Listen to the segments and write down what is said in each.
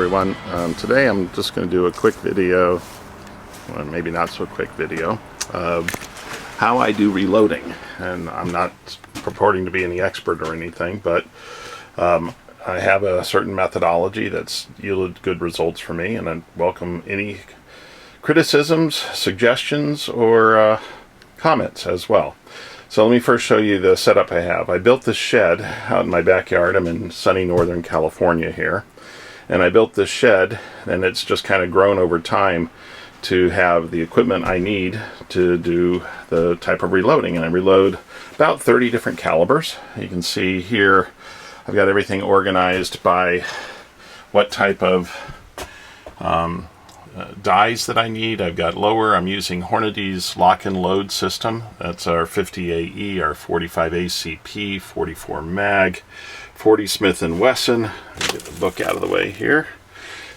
everyone. Today I'm just going to do a quick video, or maybe not so quick video, of how I do reloading. And I'm not purporting to be any expert or anything, but I have a certain methodology that's yielded good results for me, and I welcome any criticisms, suggestions, or comments as well. So let me first show you the setup I have. I built this shed out in my backyard. I'm in sunny Northern California here. And I built this shed, and it's just kind of grown over time to have the equipment I need to do the type of reloading. And I reload about 30 different calibers. You can see here I've got everything organized by what type of dies that I need. I've got lower, I'm using Hornady's lock and load system. That's our 50 AE, our 45 ACP, 44 mag, 40 Smith & Wesson. Get the book out of the way here.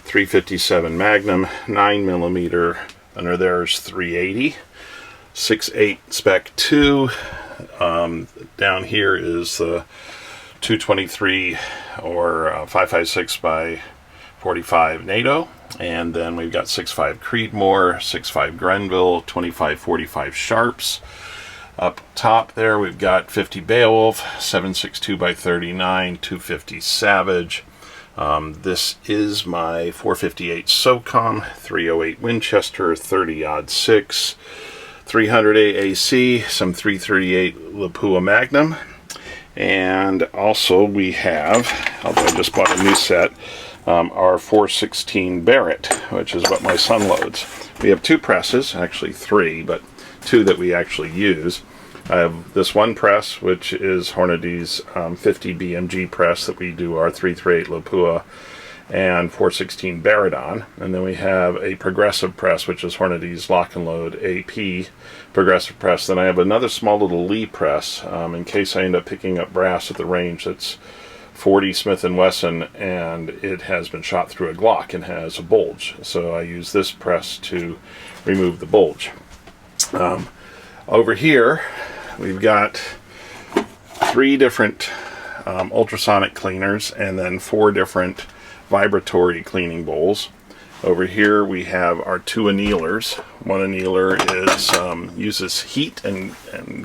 357 Magnum, 9mm, under there's 380, 6.8 Spec 2. Down here is the 223 or 5.56 by 45 NATO. And then we've got 6.5 Creedmoor, 6.5 Grenville, 25-45 Sharps. Up top there we've got 50 Beowulf, 7.62 by 39, 250 Savage. This is my 458 SOCOM, 308 Winchester, 30-06, 300 AAC, some 338 Lapua Magnum. And also we have, although I just bought a new set, our 416 Barrett, which is what my son loads. We have two presses, actually three, but two that we actually use. I have this one press, which is Hornady's 50 BMG press that we do our 338 Lapua and 416 Barrett on. And then we have a progressive press, which is Hornady's lock and load AP progressive press. Then I have another small little Lee press in case I end up picking up brass at the range that's 40 Smith & Wesson, and it has been shot through a Glock and has a bulge. So I use this press to remove the bulge. Over here, we've got three different ultrasonic cleaners and then four different vibratory cleaning bowls. Over here we have our two annealers. One annealer uses heat and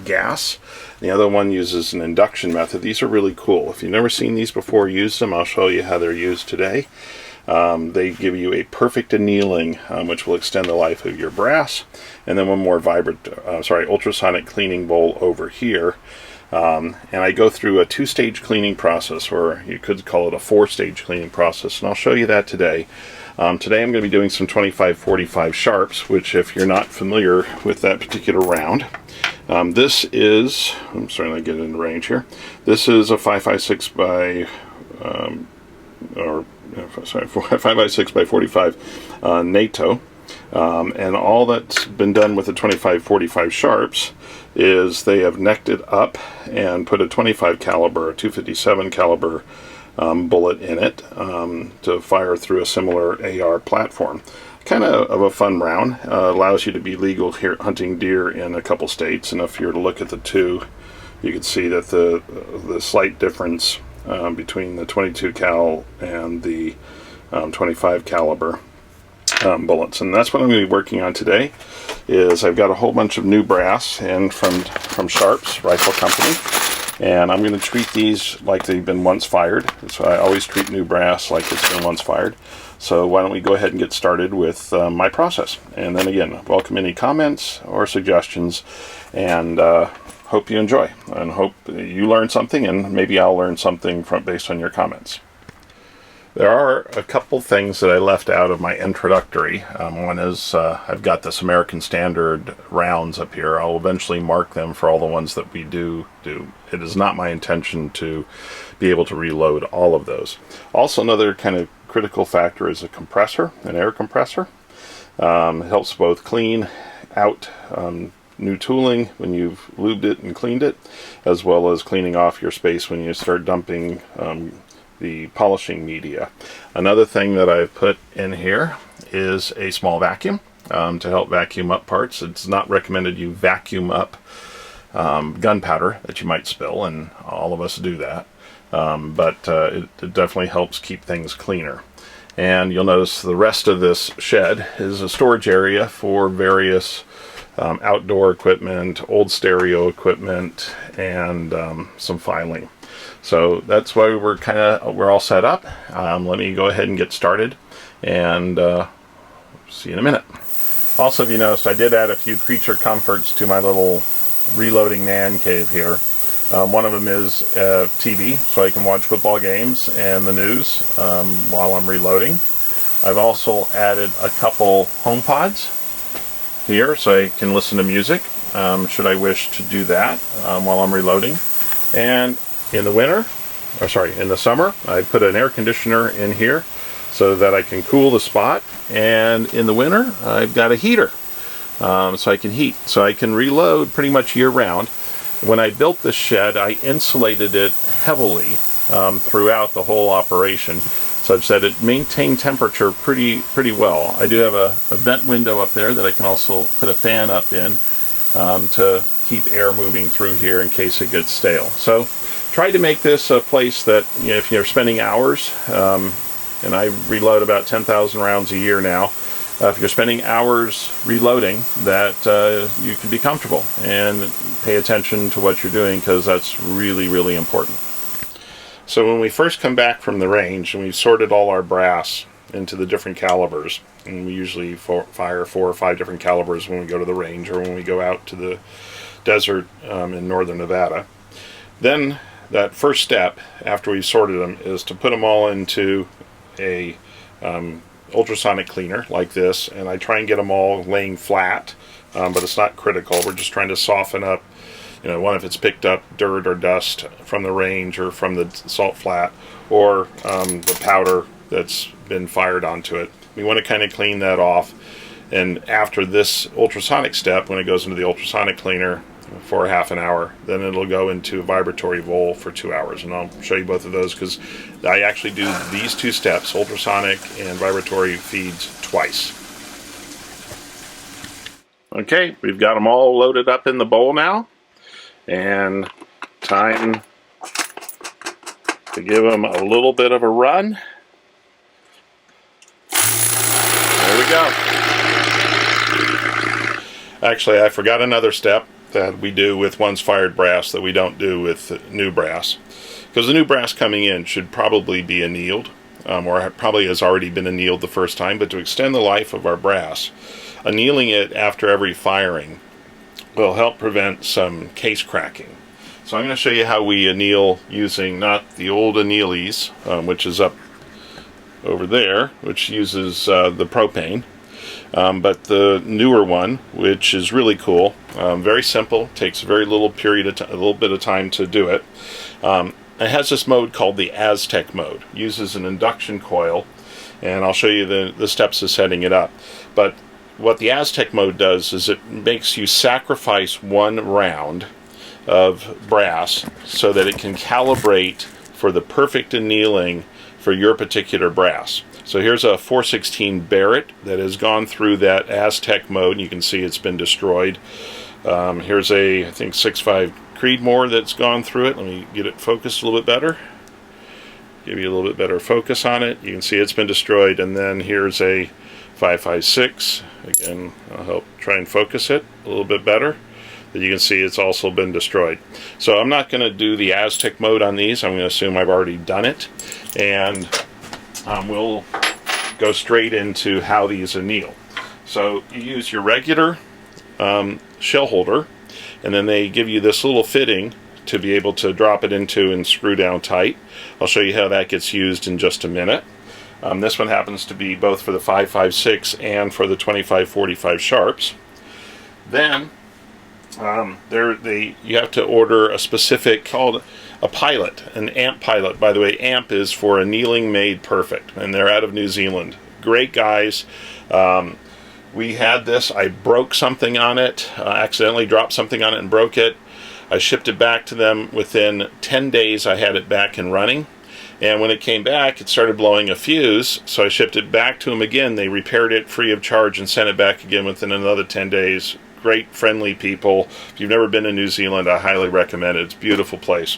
gas. The other one uses an induction method. These are really cool. If you've never seen these before, use them. I'll show you how they're used today. They give you a perfect annealing, which will extend the life of your brass. And then one more ultrasonic cleaning bowl over here. And I go through a two-stage cleaning process, or you could call it a four-stage cleaning process, and I'll show you that today. Today I'm going to be doing some 25-45 Sharps, which if you're not familiar with that particular round, this is, I'm starting to get into range here, this is a 5.56 by, 5.56 by 45 NATO. And all that's been done with the 25-45 Sharps is they have necked it up and put a 25 caliber, a 257 caliber bullet in it to fire through a similar AR platform. Kind of a fun round. Allows you to be legal here hunting deer in a couple states, and if you were to look at the two, you can see that the slight difference between the 22 cal and the 25 caliber bullets. And that's what I'm going to be working on today. Is I've got a whole bunch of new brass and from Sharps Rifle Company, and I'm going to treat these like they've been once fired. So I always treat new brass like it's been once fired. So why don't we go ahead and get started with my process. And then again, welcome any comments or suggestions, and hope you enjoy, and hope you learn something, and maybe I'll learn something based on your comments. There are a couple things that I left out of my introductory. One is I've got this American Standard rounds up here. I'll eventually mark them for all the ones that we do. It is not my intention to be able to reload all of those. Also, another kind of critical factor is a compressor, an air compressor. It helps both clean out new tooling when you've lubed it and cleaned it, as well as cleaning off your space when you start dumping the polishing media. Another thing that I've put in here is a small vacuum to help vacuum up parts. It's not recommended you vacuum up gunpowder that you might spill, and all of us do that. But it definitely helps keep things cleaner. And you'll notice the rest of this shed is a storage area for various outdoor equipment, old stereo equipment, and some filing. So that's why we're all set up. Let me go ahead and get started, and see you in a minute. Also, if you noticed, I did add a few creature comforts to my little reloading man cave here. One of them is TV, so I can watch football games and the news while I'm reloading. I've also added a couple home pods here, so I can listen to music should I wish to do that while I'm reloading. And in the summer, I put an air conditioner in here so that I can cool the spot. And in the winter, I've got a heater so I can heat. So I can reload pretty much year round. When I built this shed, I insulated it heavily throughout the whole operation, such that it maintained temperature pretty well. I do have a vent window up there that I can also put a fan up in to keep air moving through here in case it gets stale. So try to make this a place that, you know, if you're spending hours, and I reload about 10,000 rounds a year now, if you're spending hours reloading, that you can be comfortable and pay attention to what you're doing, because that's really important. So when we first come back from the range and we've sorted all our brass into the different calibers, and we usually fire 4 or 5 different calibers when we go to the range or when we go out to the desert in northern Nevada, then that first step after we've sorted them is to put them all into a ultrasonic cleaner like this, and I try and get them all laying flat, but it's not critical. We're just trying to soften up, you know, if it's picked up dirt or dust from the range or from the salt flat, or the powder that's been fired onto it. We want to kind of clean that off, and after this ultrasonic step, when it goes into the ultrasonic cleaner for half an hour, then it'll go into a vibratory vol for 2 hours, and I'll show you both of those because I actually do these 2 steps, ultrasonic and vibratory feeds, twice. Okay, we've got them all loaded up in the bowl now, and time to give them a little bit of a run. There we go. Actually, I forgot another step that we do with once fired brass that we don't do with new brass, because the new brass coming in should probably be annealed, or probably has already been annealed the first time, but to extend the life of our brass, annealing it after every firing will help prevent some case cracking. So I'm going to show you how we anneal using not the old annealies, which is up over there, which uses the propane, but the newer one, which is really cool. Very simple, takes a very little bit of time to do it. It has this mode called the Aztec Mode. It uses an induction coil, and I'll show you the steps of setting it up. But what the Aztec Mode does is it makes you sacrifice 1 round of brass so that it can calibrate for the perfect annealing for your particular brass. So here's a 416 Barrett that has gone through that Aztec Mode, and you can see it's been destroyed. Here's a, I think, 6.5 Creedmoor that's gone through it. Let me get it focused a little bit better. Give you a little bit better focus on it. You can see it's been destroyed. And then here's a 5.56. Again, I'll help try and focus it a little bit better. That you can see it's also been destroyed. So I'm not going to do the Aztec Mode on these. I'm going to assume I've already done it. And we'll go straight into how these anneal. So you use your regular shell holder, and then they give you this little fitting to be able to drop it into and screw down tight. I'll show you how that gets used in just a minute. This one happens to be both for the 5.56 and for the 25-45 sharps. Then you have to order a specific, called a pilot, an amp pilot. By the way, amp is for Annealing Made Perfect, and they're out of New Zealand. Great guys. We had this. I broke something on it, accidentally dropped something on it and broke it. I shipped it back to them. Within 10 days I had it back and running, and when it came back it started blowing a fuse, so I shipped it back to them again. They repaired it free of charge and sent it back again within another 10 days. Great, friendly people. If you've never been to New Zealand, I highly recommend it. It's a beautiful place.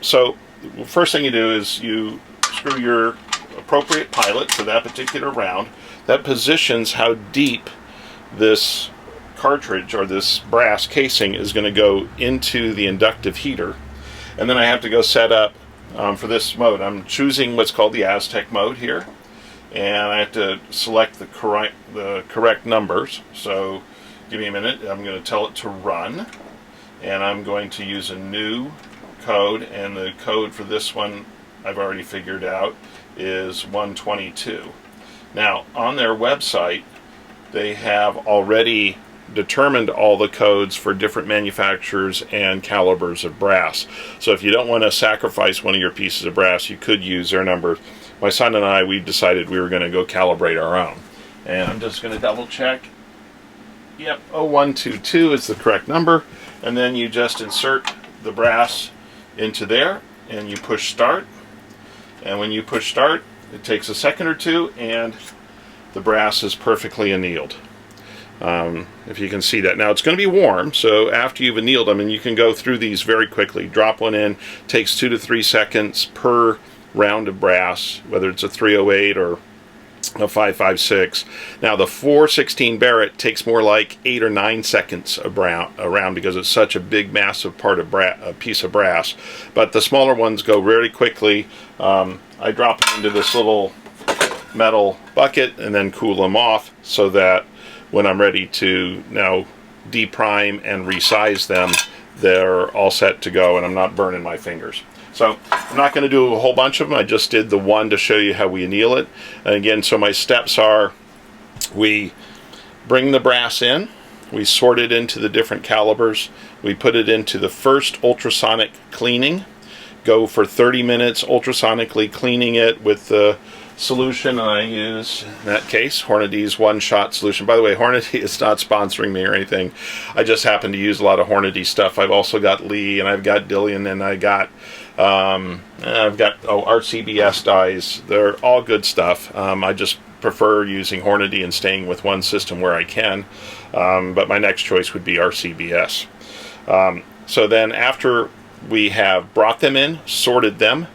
So first thing you do is you screw your appropriate pilot for that particular round that positions how deep this cartridge or this brass casing is going to go into the inductive heater. And then I have to go set up for this mode. I'm choosing what's called the Aztec mode here, and I have to select the correct numbers. So give me a minute. I'm going to tell it to run, and I'm going to use a new code, and the code for this one I've already figured out is 122. Now on their website they have already determined all the codes for different manufacturers and calibers of brass. So if you don't want to sacrifice one of your pieces of brass, you could use their number. My son and I, we decided we were going to go calibrate our own. And I'm just going to double check. Yep, 0122 is the correct number. And then you just insert the brass into there and you push start. And when you push start, it takes a second or two and the brass is perfectly annealed. If you can see that. Now it's going to be warm, so after you've annealed them, and you can go through these very quickly. Drop one in, takes 2 to 3 seconds per round of brass, whether it's a 308 or a 556. Now the 416 Barrett takes more like 8 or 9 seconds around because it's such a big, massive part of a piece of brass. But the smaller ones go very quickly. I drop them into this little metal bucket and then cool them off so that when I'm ready to now deprime and resize them, they're all set to go and I'm not burning my fingers. So I'm not going to do a whole bunch of them. I just did the one to show you how we anneal it. And again, so my steps are, we bring the brass in, we sort it into the different calibers, we put it into the first ultrasonic cleaning, go for 30 minutes ultrasonically cleaning it with the solution, and I use, in that case, Hornady's one-shot solution. By the way, Hornady is not sponsoring me or anything. I just happen to use a lot of Hornady stuff. I've also got Lee, and I've got Dillian, and I've got RCBS dyes. They're all good stuff. I just prefer using Hornady and staying with one system where I can. But my next choice would be RCBS. So then after we have brought them in, sorted them,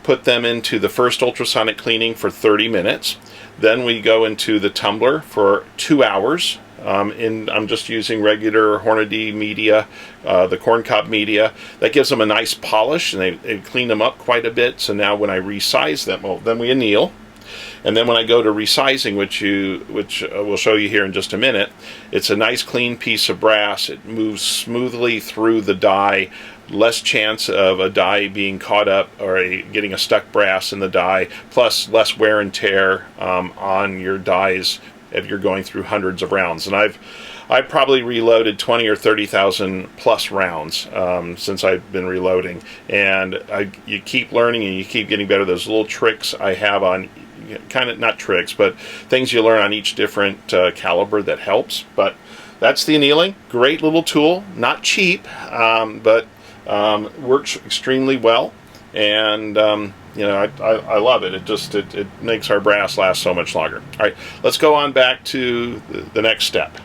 put them into the first ultrasonic cleaning for 30 minutes. Then we go into the tumbler for 2 hours. I'm just using regular Hornady media, the corncob media. That gives them a nice polish, and they clean them up quite a bit. So now when I resize them, well, then we anneal. And then when I go to resizing, which we'll show you here in just a minute, it's a nice clean piece of brass. It moves smoothly through the die. Less chance of a die being caught up or getting a stuck brass in the die, plus less wear and tear on your dies if you're going through hundreds of rounds. And I've probably reloaded 20 or 30,000 plus rounds since I've been reloading, and you keep learning and you keep getting better. Those little tricks I have on, kind of not tricks, but things you learn on each different caliber that helps. But that's the annealing. Great little tool, not cheap, but works extremely well, and you know, I love it. It makes our brass last so much longer. All right, let's go on back to the next step.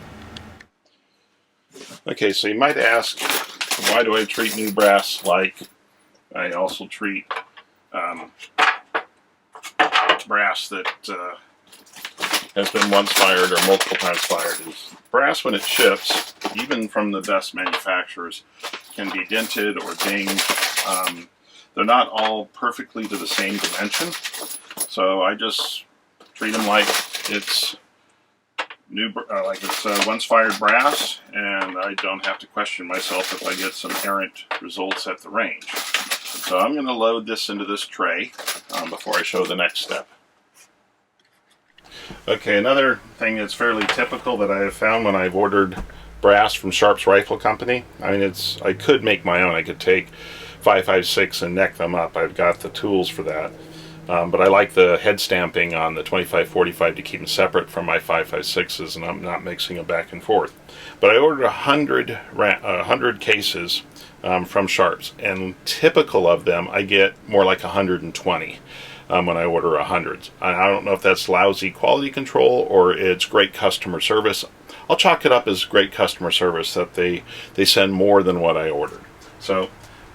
Okay, so you might ask, why do I treat new brass like I also treat brass that has been once fired or multiple times fired? Is brass, when it ships, even from the best manufacturers, can be dented or dinged. They're not all perfectly to the same dimension, so I just treat them like it's new, once fired brass, and I don't have to question myself if I get some errant results at the range. So I'm going to load this into this tray before I show the next step. Okay, another thing that's fairly typical that I have found when I've ordered brass from Sharp's Rifle Company. I mean, I could make my own. I could take 5.56 and neck them up. I've got the tools for that. But I like the head stamping on the 25-45 to keep them separate from my 5.56s, and I'm not mixing them back and forth. But I ordered 100 cases from Sharp's, and typical of them, I get more like 120 when I order 100. I don't know if that's lousy quality control or it's great customer service. I'll chalk it up as great customer service that they send more than what I ordered. So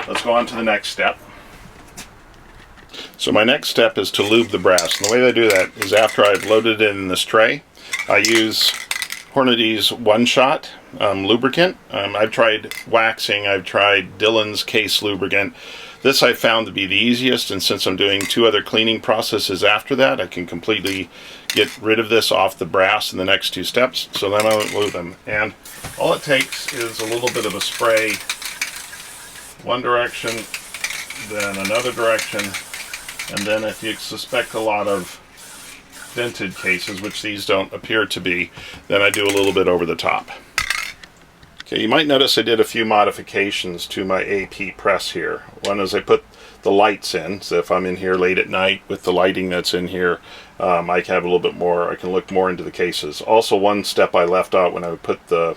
let's go on to the next step. So my next step is to lube the brass. And the way I do that is after I've loaded it in this tray, I use Hornady's one-shot lubricant. I've tried waxing, I've tried Dillon's case lubricant. This I found to be the easiest, and since I'm doing 2 other cleaning processes after that, I can completely get rid of this off the brass in the next 2 steps. So then I'll lube them. And all it takes is a little bit of a spray, one direction, then another direction, and then if you suspect a lot of dented cases, which these don't appear to be, then I do a little bit over the top. Okay, you might notice I did a few modifications to my AP press here. One is I put the lights in, so if I'm in here late at night with the lighting that's in here, I can have a little bit more, I can look more into the cases. Also, one step I left out when I put the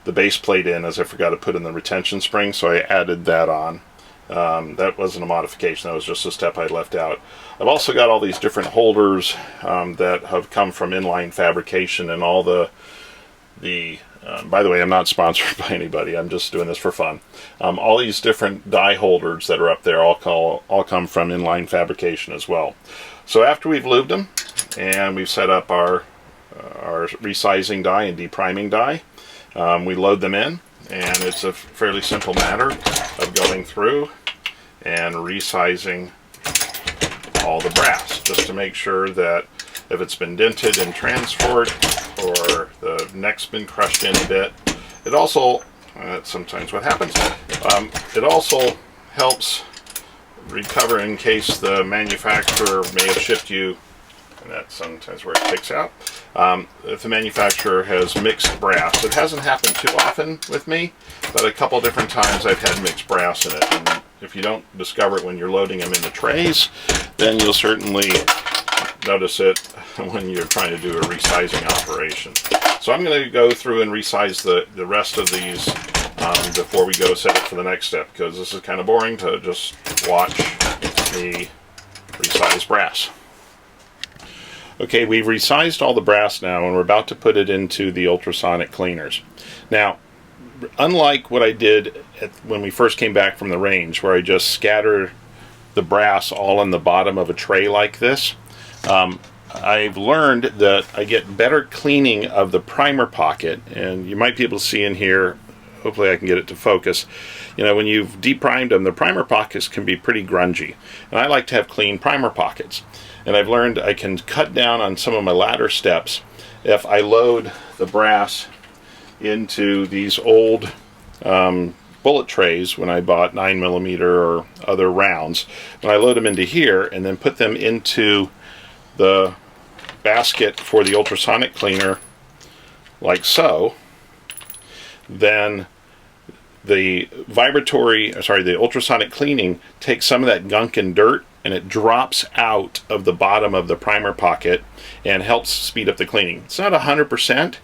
base plate in is I forgot to put in the retention spring, so I added that on. That wasn't a modification, that was just a step I left out. I've also got all these different holders that have come from inline fabrication, and all the by the way, I'm not sponsored by anybody, I'm just doing this for fun. All these different die holders that are up there all come from inline fabrication as well. So after we've lubed them and we've set up our resizing die and depriming die, we load them in, and it's a fairly simple matter of going through and resizing all the brass, just to make sure that if it's been dented and transferred or the neck's been crushed in a bit. It also, that's sometimes what happens, it also helps recover in case the manufacturer may have shipped you, and that's sometimes where it kicks out, if the manufacturer has mixed brass. It hasn't happened too often with me, but a couple different times I've had mixed brass in it. And if you don't discover it when you're loading them in the trays, then you'll certainly notice it when you're trying to do a resizing operation. So I'm going to go through and resize the rest of these before we go set it for the next step, because this is kind of boring to just watch me resize brass. Okay, we've resized all the brass now, and we're about to put it into the ultrasonic cleaners. Now, unlike what I did when we first came back from the range, where I just scatter the brass all on the bottom of a tray like this, I've learned that I get better cleaning of the primer pocket, and you might be able to see in here, hopefully I can get it to focus, you know, when you've deprimed them, the primer pockets can be pretty grungy, and I like to have clean primer pockets. And I've learned I can cut down on some of my ladder steps if I load the brass into these old bullet trays when I bought 9mm or other rounds. When I load them into here and then put them into the basket for the ultrasonic cleaner like so, then the the ultrasonic cleaning takes some of that gunk and dirt and it drops out of the bottom of the primer pocket and helps speed up the cleaning. It's not 100%,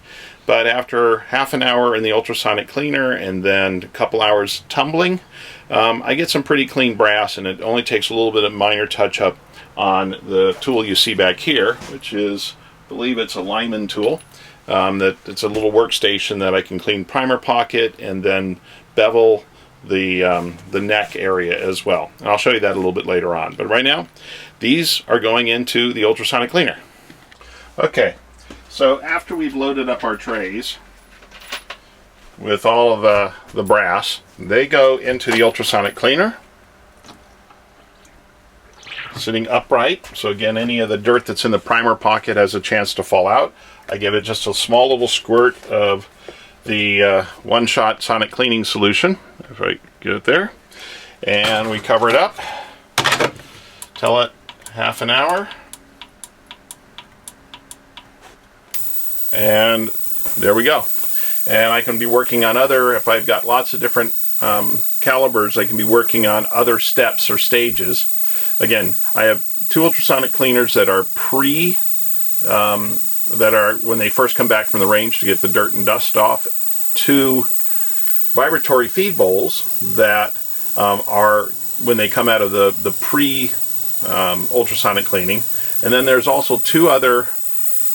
but after half an hour in the ultrasonic cleaner and then a couple hours tumbling, I get some pretty clean brass, and it only takes a little bit of minor touch up on the tool you see back here, which is, I believe it's a Lyman tool. It's a little workstation that I can clean primer pocket and then bevel the neck area as well. And I'll show you that a little bit later on. But right now, these are going into the ultrasonic cleaner. Okay, so after we've loaded up our trays with all of the brass, they go into the ultrasonic cleaner, sitting upright. So again, any of the dirt that's in the primer pocket has a chance to fall out. I give it just a small little squirt of the one-shot sonic cleaning solution, if I get it there, and we cover it up, tell it half an hour, and there we go. And I can be working on other, if I've got lots of different calibers, I can be working on other steps or stages. Again, I have 2 ultrasonic cleaners that are that are when they first come back from the range to get the dirt and dust off, 2 vibratory feed bowls that are when they come out of the ultrasonic cleaning, and then there's also 2 other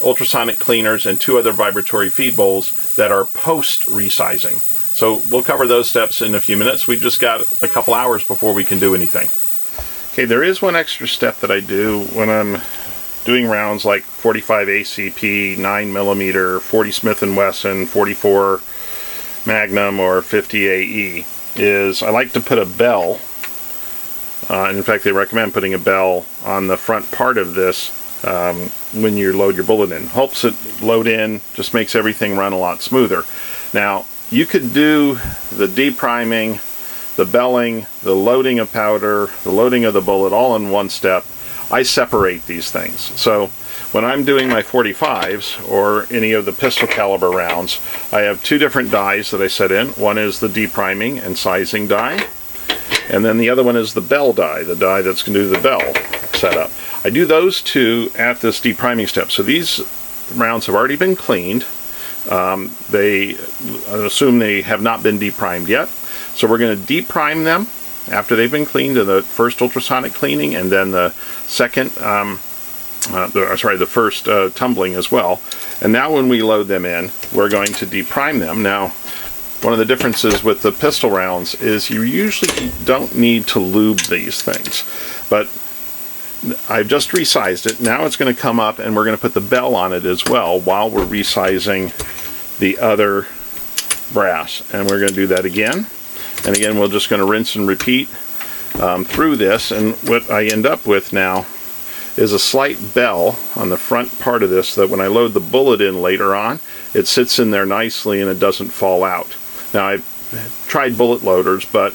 ultrasonic cleaners and 2 other vibratory feed bowls that are post resizing. So we'll cover those steps in a few minutes. We've just got a couple hours before we can do anything. Okay, there is one extra step that I do when I'm doing rounds like 45 ACP, 9mm, 40 Smith & Wesson, 44 Magnum, or 50 AE, is I like to put a bell, and in fact they recommend putting a bell on the front part of this when you load your bullet in. Helps it load in, just makes everything run a lot smoother. Now, you could do the depriming, the belling, the loading of powder, the loading of the bullet all in one step. I separate these things. So when I'm doing my 45s or any of the pistol caliber rounds, I have two different dies that I set in. One is the depriming and sizing die, and then the other one is the bell die, the die that's going to do the bell setup. I do those two at this depriming step. So these rounds have already been cleaned. I assume they have not been deprimed yet. So we're going to deprime them after they've been cleaned in the first ultrasonic cleaning, and then the second, the first tumbling as well. And now when we load them in, we're going to deprime them. Now, one of the differences with the pistol rounds is you usually don't need to lube these things. But I've just resized it. Now it's going to come up, and we're going to put the bell on it as well while we're resizing the other brass. And we're going to do that again. And again, we're just going to rinse and repeat through this. And what I end up with now is a slight bell on the front part of this, that when I load the bullet in later on, it sits in there nicely and it doesn't fall out. Now, I've tried bullet loaders, but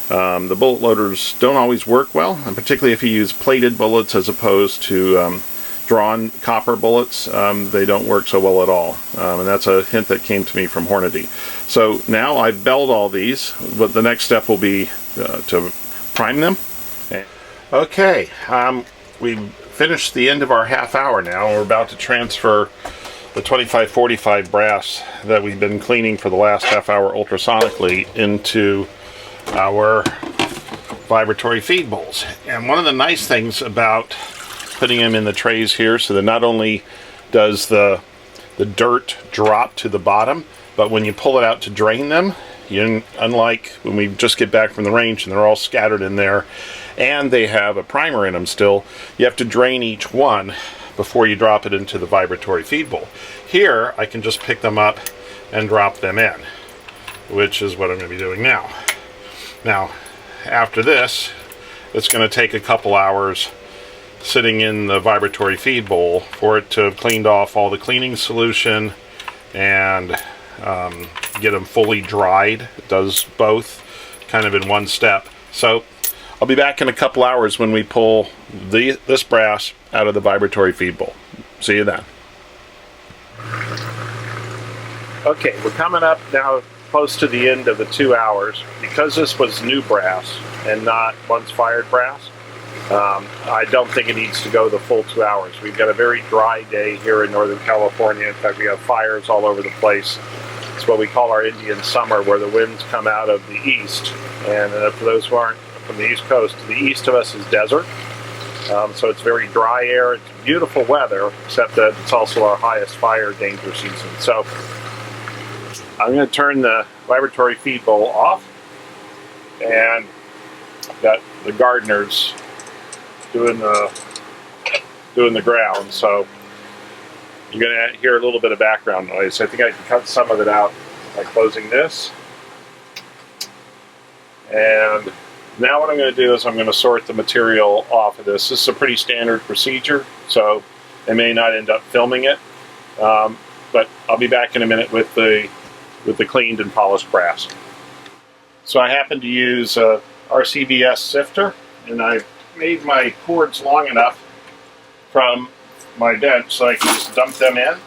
the bullet loaders don't always work well, and particularly if you use plated bullets as opposed to drawn copper bullets, they don't work so well at all. And that's a hint that came to me from Hornady. So now I've belled all these, but the next step will be to prime them. Okay, we've finished the end of our half hour now. We're about to transfer the 2545 brass that we've been cleaning for the last half hour ultrasonically into our vibratory feed bowls. And one of the nice things about putting them in the trays here, so that not only does the dirt drop to the bottom, but when you pull it out to drain them, unlike when we just get back from the range and they're all scattered in there and they have a primer in them still, you have to drain each one before you drop it into the vibratory feed bowl. Here I can just pick them up and drop them in, which is what I'm going to be doing now. Now, after this, it's going to take a couple hours sitting in the vibratory feed bowl for it to have cleaned off all the cleaning solution and get them fully dried. It does both kind of in one step. So I'll be back in a couple hours when we pull this brass out of the vibratory feed bowl. See you then. Okay, we're coming up now close to the end of the 2 hours. Because this was new brass and not once fired brass, I don't think it needs to go the full 2 hours. We've got a very dry day here in Northern California. In fact, we have fires all over the place. It's what we call our Indian summer, where the winds come out of the east. And for those who aren't from the East Coast, to the east of us is desert. So it's very dry air. It's beautiful weather, except that it's also our highest fire danger season. So I'm going to turn the vibratory feed bowl off, and got the gardeners doing the ground, so you're going to hear a little bit of background noise. I think I can cut some of it out by closing this. And now what I'm going to do is I'm going to sort the material off of this. This is a pretty standard procedure, so I may not end up filming it, but I'll be back in a minute with the cleaned and polished brass. So I happen to use a RCBS sifter, and I've made my cords long enough from my bench so I can just dump them in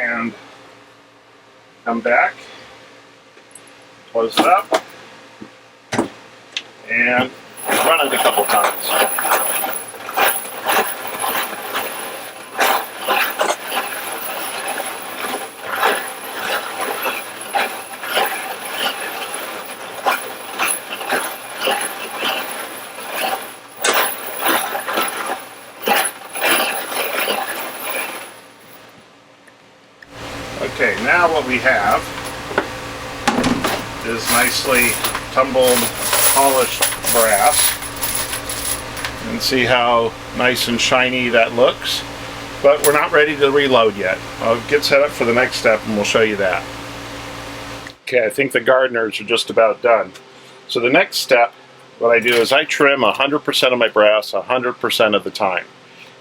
and come back, close it up, and run it a couple times. Okay, now what we have is nicely tumbled, polished brass. and see how nice and shiny that looks. But we're not ready to reload yet. I'll get set up for the next step and we'll show you that. Okay, I think the gardeners are just about done. So the next step, what I do is I trim 100% of my brass 100% of the time.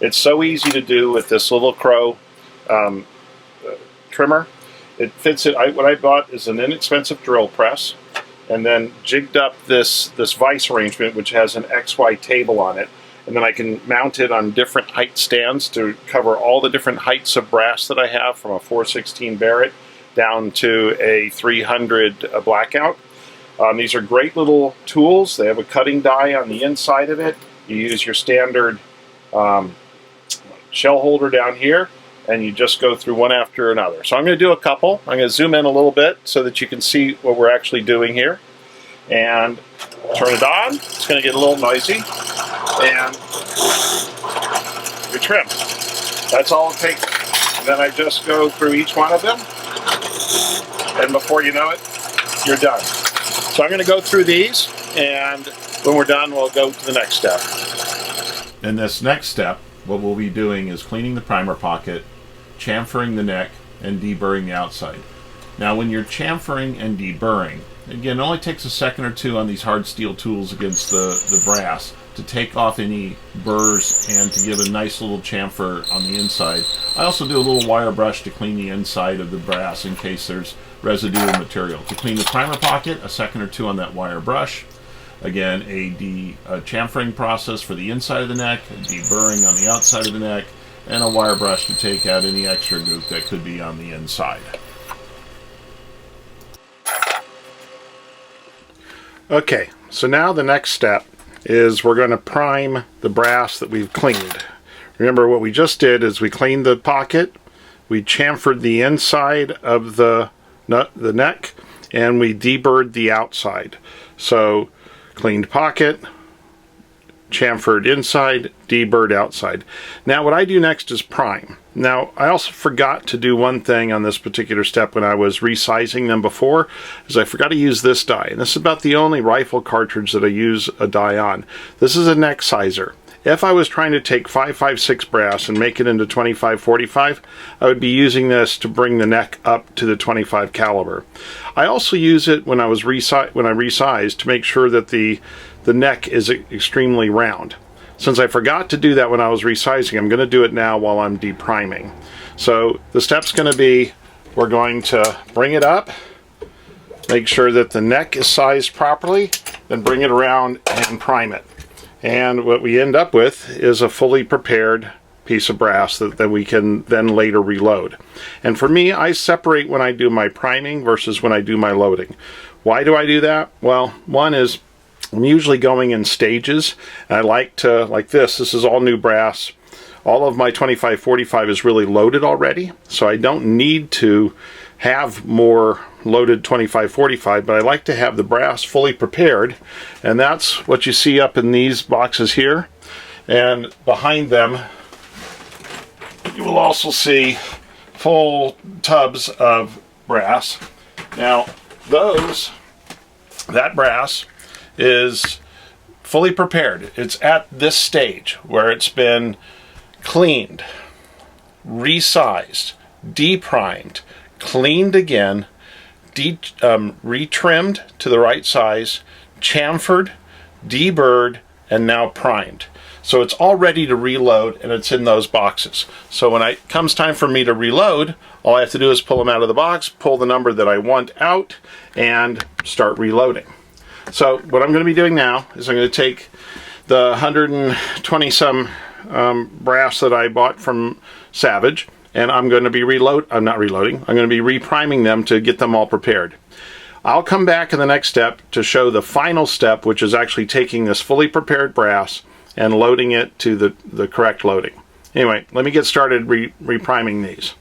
It's so easy to do with this little Crow trimmer. It fits it. What I bought is an inexpensive drill press, and then jigged up this vise arrangement, which has an XY table on it. And then I can mount it on different height stands to cover all the different heights of brass that I have, from a 416 Barrett down to a 300 Blackout. These are great little tools. They have a cutting die on the inside of it. You use your standard shell holder down here, and you just go through one after another. So I'm going to do a couple. I'm going to zoom in a little bit so that you can see what we're actually doing here. And turn it on. It's going to get a little noisy. And we trim. That's all it takes. And then I just go through each one of them, and before you know it, you're done. So I'm going to go through these, and when we're done, we'll go to the next step. In this next step, what we'll be doing is cleaning the primer pocket, chamfering the neck, and deburring the outside. Now when you're chamfering and deburring, again, it only takes a second or two on these hard steel tools against the brass to take off any burrs and to give a nice little chamfer on the inside. I also do a little wire brush to clean the inside of the brass in case there's residual material. To clean the primer pocket, a second or two on that wire brush. Again, a chamfering process for the inside of the neck, a deburring on the outside of the neck, and a wire brush to take out any extra goop that could be on the inside. Okay, so now the next step is we're going to prime the brass that we've cleaned. Remember, what we just did is we cleaned the pocket, we chamfered the inside of the neck, and we deburred the outside. So cleaned pocket, chamfered inside, deburred outside. Now what I do next is prime. Now I also forgot to do one thing on this particular step when I was resizing them before, is I forgot to use this die. And this is about the only rifle cartridge that I use a die on. This is a neck sizer. If I was trying to take 5.56 brass and make it into 25.45, I would be using this to bring the neck up to the 25 caliber. I also use it when I resize to make sure that the neck is extremely round. Since I forgot to do that when I was resizing, I'm going to do it now while I'm depriming. So the step's going to be, we're going to bring it up, make sure that the neck is sized properly, then bring it around and prime it. And what we end up with is a fully prepared piece of brass that we can then later reload. And for me, I separate when I do my priming versus when I do my loading. Why do I do that? Well, one is I'm usually going in stages, and I like to, like this is all new brass. All of my 25.45 is really loaded already, so I don't need to have more loaded 25.45, but I like to have the brass fully prepared, and that's what you see up in these boxes here. And behind them, you will also see full tubs of brass. Now, that brass is fully prepared. It's at this stage where it's been cleaned, resized, deprimed, cleaned again, retrimmed to the right size, chamfered, deburred, and now primed. So it's all ready to reload, and it's in those boxes. So when it comes time for me to reload, all I have to do is pull them out of the box, pull the number that I want out, and start reloading. So what I'm going to be doing now is I'm going to take the 120 some brass that I bought from Savage, and I'm going to be I'm going to be repriming them to get them all prepared. I'll come back in the next step to show the final step, which is actually taking this fully prepared brass and loading it to the correct loading. Anyway, let me get started repriming these.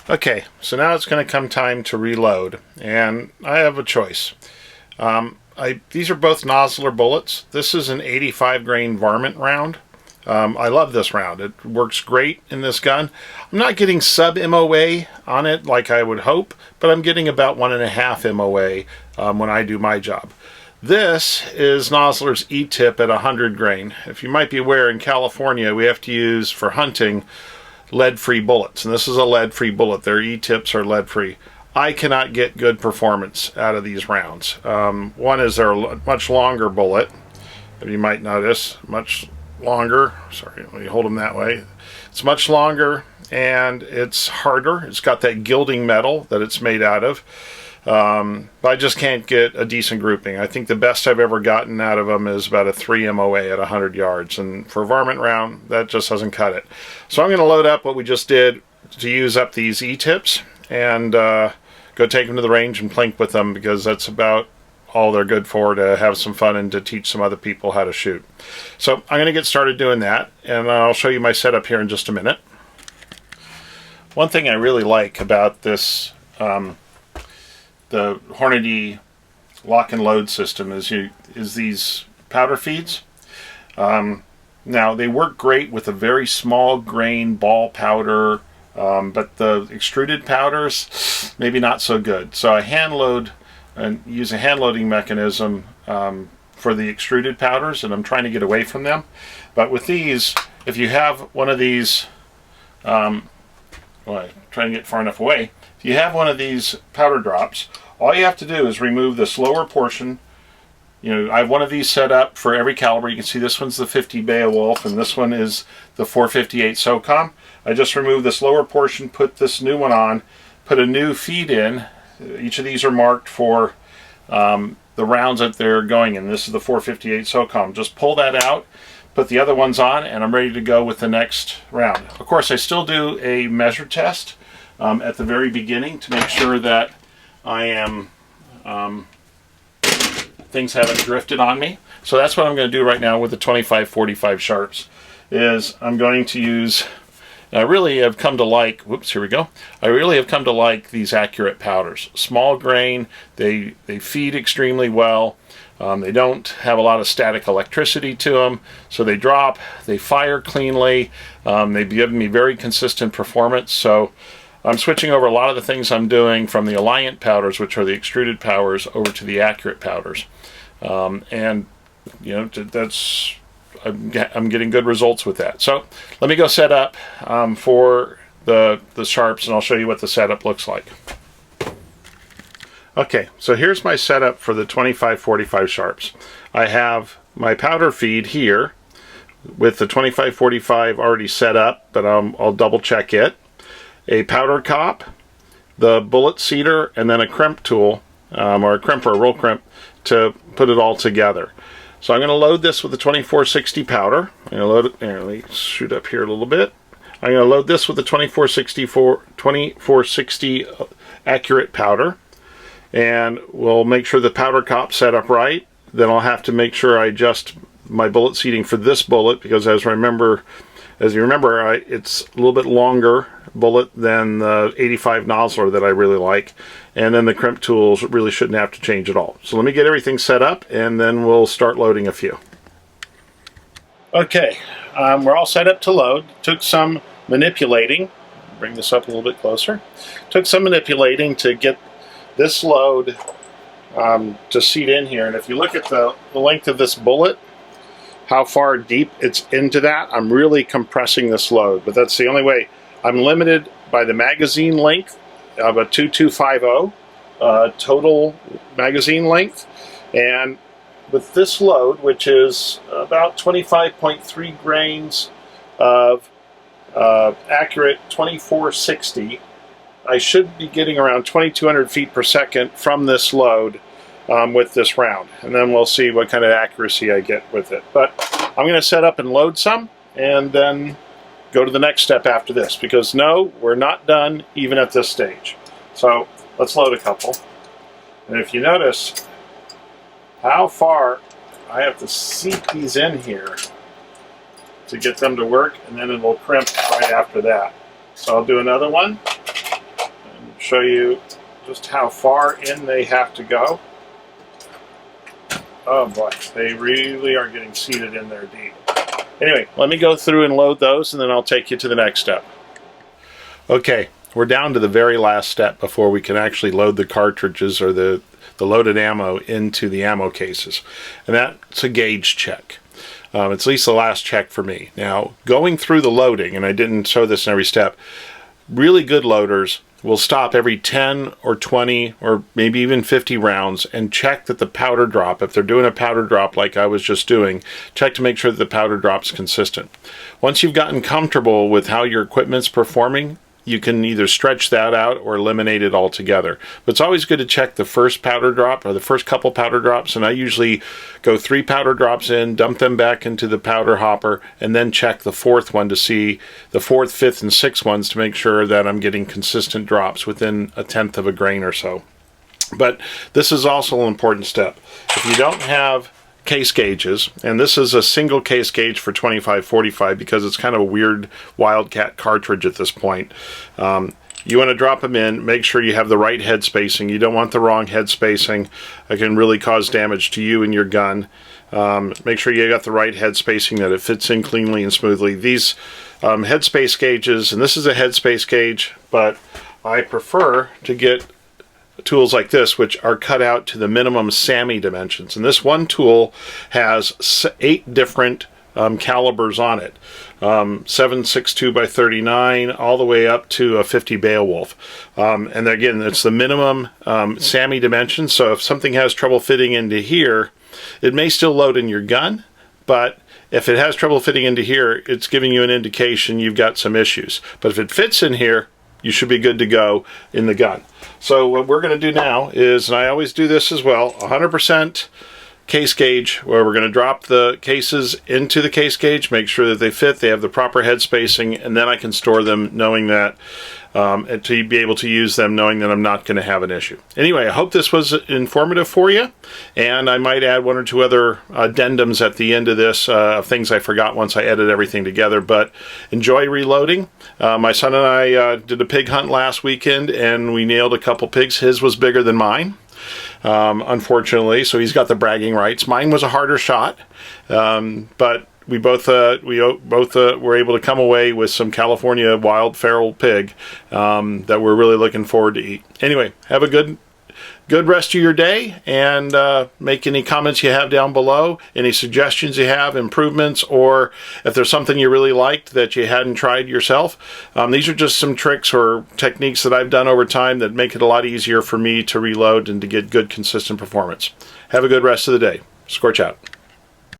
Okay, so now it's going to come time to reload, and I have a choice. These are both nozzler bullets. This is an 85 grain varmint round. I love this round. It works great in this gun. I'm not getting sub MOA on it like I would hope, but I'm getting about 1.5 MOA when I do my job. This is Nosler's E-tip at 100 grain. If you might be aware, in California we have to use, for hunting, lead-free bullets, and this is a lead-free bullet. Their E-tips are lead-free. I cannot get good performance out of these rounds. One is they're a much longer bullet, you might notice, much longer. Sorry, let me hold them that way. It's much longer and it's harder. It's got that gilding metal that it's made out of. But I just can't get a decent grouping. I think the best I've ever gotten out of them is about a 3 MOA at 100 yards, and for a varmint round that just doesn't cut it. So I'm going to load up what we just did to use up these E-tips and go take them to the range and plink with them, because that's about all they're good for, to have some fun and to teach some other people how to shoot. So I'm going to get started doing that, and I'll show you my setup here in just a minute. One thing I really like about this the Hornady lock and load system is these powder feeds. Now they work great with a very small grain ball powder, but the extruded powders maybe not so good. So I hand load and use a hand loading mechanism for the extruded powders, and I'm trying to get away from them. But with these, if you have one of these, well, I'm trying to get far enough away. If you have one of these powder drops, all you have to do is remove this lower portion. You know, I have one of these set up for every caliber. You can see this one's the 50 Beowulf, and this one is the 458 SOCOM. I just remove this lower portion, put this new one on, put a new feed in. Each of these are marked for the rounds that they're going in. This is the 458 SOCOM. Just pull that out, put the other ones on, and I'm ready to go with the next round. Of course, I still do a measure test at the very beginning to make sure that I am things haven't drifted on me. So that's what I'm going to do right now with the 2545 sharps. Is I'm going to use, I really have come to like, whoops, here we go. I really have come to like these accurate powders. Small grain, they feed extremely well. They don't have a lot of static electricity to them, so they drop, they fire cleanly, they've given me very consistent performance. So I'm switching over a lot of the things I'm doing from the Alliant powders, which are the extruded powders, over to the accurate powders. And you know, that's, I'm getting good results with that. So let me go set up for the sharps, and I'll show you what the setup looks like. Okay, so here's my setup for the 2545 sharps. I have my powder feed here with the 2545 already set up, but I'll double check it. A powder cop, the bullet seeder, and then a crimp tool, or a crimper, a roll crimp, to put it all together. So I'm going to load this with the 2460 powder. I'm going to load it, here, let me shoot up here a little bit. I'm going to load this with the 2460 accurate powder, and we'll make sure the powder cop's set up right. Then I'll have to make sure I adjust my bullet seating for this bullet, because as you remember, it's a little bit longer bullet than the 85 Nosler that I really like, and then the crimp tools really shouldn't have to change at all. So let me get everything set up, and then we'll start loading a few. Okay, we're all set up to load. Took some manipulating. Bring this up a little bit closer. Took some manipulating to get this load to seat in here, and if you look at the length of this bullet, how far deep it's into that, I'm really compressing this load, but that's the only way. I'm limited by the magazine length of a 2250 total magazine length, and with this load, which is about 25.3 grains of accurate 2460, I should be getting around 2200 feet per second from this load with this round, and then we'll see what kind of accuracy I get with it. But I'm going to set up and load some, and then go to the next step after this, because no, we're not done even at this stage. So let's load a couple. And if you notice how far I have to seat these in here to get them to work, and then it will crimp right after that. So I'll do another one. show you just how far in they have to go. Oh boy, they really are getting seated in there deep. Anyway, let me go through and load those, and then I'll take you to the next step. Okay, we're down to the very last step before we can actually load the cartridges or the loaded ammo into the ammo cases, and that's a gauge check. It's at least the last check for me. Now, going through the loading, and I didn't show this in every step, really good loaders will stop every 10 or 20 or maybe even 50 rounds and check that the powder drop, if they're doing a powder drop like I was just doing, check to make sure that the powder drop's consistent. Once you've gotten comfortable with how your equipment's performing, you can either stretch that out or eliminate it altogether. But it's always good to check the first powder drop or the first couple powder drops, and I usually go 3 powder drops in, dump them back into the powder hopper, and then check the 4th one to see the 4th, 5th, and 6th ones to make sure that I'm getting consistent drops within 1/10 of a grain or so. But this is also an important step. If you don't have case gauges, and this is a single case gauge for 25-45 because it's kind of a weird Wildcat cartridge at this point. You want to drop them in, make sure you have the right head spacing. You don't want the wrong head spacing. It can really cause damage to you and your gun. Make sure you got the right head spacing, that it fits in cleanly and smoothly. These headspace gauges, and this is a headspace gauge, but I prefer to get tools like this, which are cut out to the minimum SAMI dimensions. And this one tool has 8 different calibers on it. 7.62 by 39 all the way up to a 50 Beowulf. And again, it's the minimum SAMI dimension, so if something has trouble fitting into here, it may still load in your gun, but if it has trouble fitting into here, it's giving you an indication you've got some issues. But if it fits in here, you should be good to go in the gun. So what we're going to do now is, and I always do this as well, 100% case gauge, where we're going to drop the cases into the case gauge, make sure that they fit, they have the proper head spacing, and then I can store them knowing that, and to be able to use them knowing that I'm not going to have an issue. Anyway, I hope this was informative for you, and I might add 1 or 2 other addendums at the end of this, things I forgot once I edit everything together, but enjoy reloading. My son and I did a pig hunt last weekend, and we nailed a couple pigs. His was bigger than mine, unfortunately, so he's got the bragging rights. Mine was a harder shot, but we both were able to come away with some California wild feral pig that we're really looking forward to eat. Anyway, have a good rest of your day, and make any comments you have down below, any suggestions you have, improvements, or if there's something you really liked that you hadn't tried yourself. These are just some tricks or techniques that I've done over time that make it a lot easier for me to reload and to get good consistent performance. Have a good rest of the day. Scorch out.